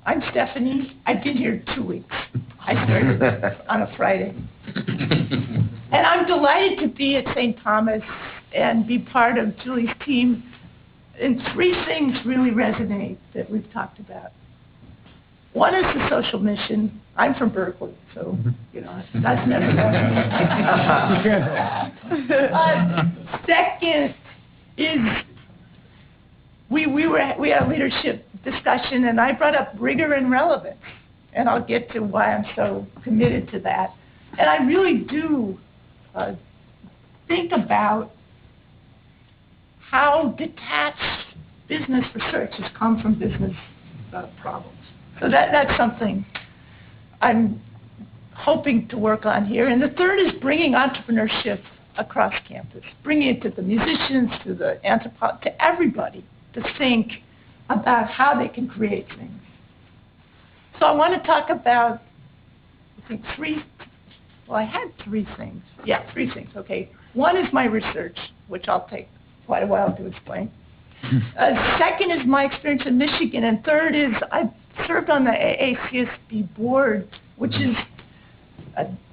I'm Stefanie. I've been here 2 weeks. I started on a Friday. And I'm delighted to be at St. Thomas and be part of Julie's team. And 3 things really resonate that we've talked about. One is the social mission. I'm from Berkeley, so, that's never second is we had a leadership discussion, and I brought up rigor and relevance, and I'll get to why I'm so committed to that. And I really do think about how detached business research has come from business problems. So that's something I'm hoping to work on here. And the third is bringing entrepreneurship across campus, bringing it to the musicians, to the anthropologists, to everybody to think about how they can create things. So I want to talk about, I think, I had 3 things. Yeah, 3 things, okay. One is my research, which I'll take quite a while to explain. Second is my experience in Michigan, and third is I served on the AACSB board, which is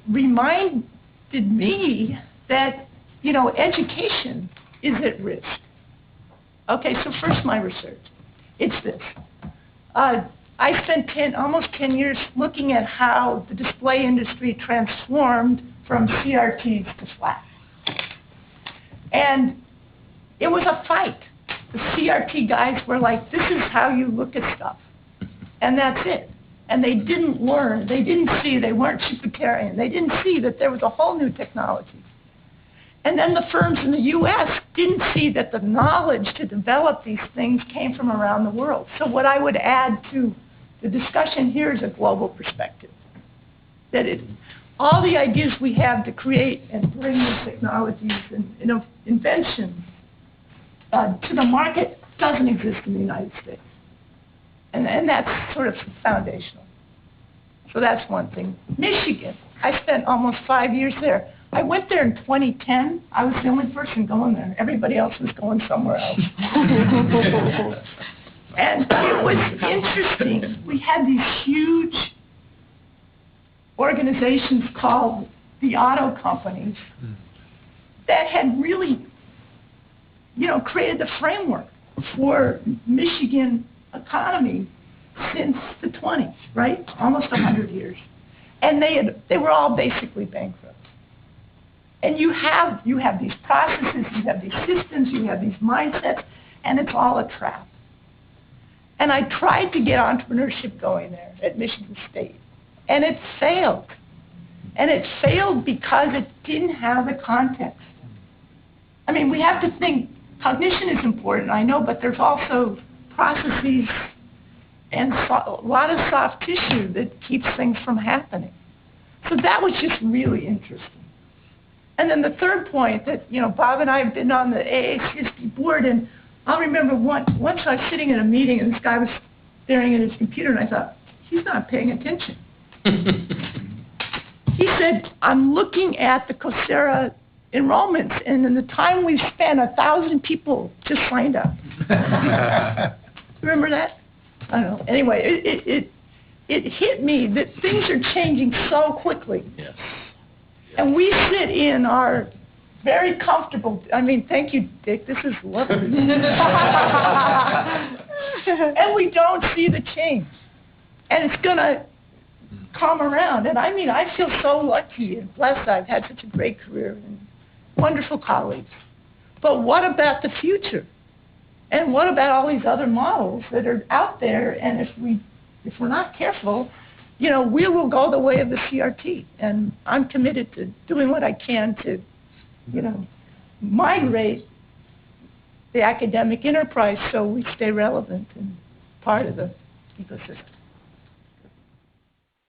reminded me that, education is at risk. Okay, so first my research. It's this. I spent almost 10 years looking at how the display industry transformed from CRTs to flat. And it was a fight. The CRT guys were like, this is how you look at stuff. And that's it. And they didn't learn. They didn't see. They weren't Jupiterian. They didn't see that there was a whole new technology. And then the firms in the U.S. didn't see that the knowledge to develop these things came from around the world. So what I would add to the discussion here is a global perspective. That all the ideas we have to create and bring new technologies and inventions to the market doesn't exist in the United States. And that's sort of foundational. So that's one thing. Michigan, I spent almost 5 years there. I went there in 2010. I was the only person going there. Everybody else was going somewhere else. And it was interesting. We had these huge organizations called the auto companies that had really, created the framework for Michigan economy since the 20s, right? Almost 100 years. And they were all basically bankrupt. And you have these processes, you have these systems, you have these mindsets, and it's all a trap. And I tried to get entrepreneurship going there at Michigan State, and it failed. And it failed because it didn't have the context. I mean, we have to think cognition is important, I know, but there's also processes and a lot of soft tissue that keeps things from happening. So that was just really interesting. And then the third point that, Bob and I have been on the AACSB board, and I'll remember once I was sitting in a meeting and this guy was staring at his computer, and I thought, he's not paying attention. He said, I'm looking at the Coursera enrollments, and in the time we've spent, 1,000 people just signed up. Remember that? I don't know. Anyway, it hit me that things are changing so quickly. Yes. And we sit in our very comfortable, thank you, Dick, this is lovely. And we don't see the change. And it's going to come around. And I feel so lucky and blessed. I've had such a great career and wonderful colleagues. But what about the future? And what about all these other models that are out there? And if we're not careful, we will go the way of the CRT. And I'm committed to doing what I can to, migrate the academic enterprise so we stay relevant and part of the ecosystem.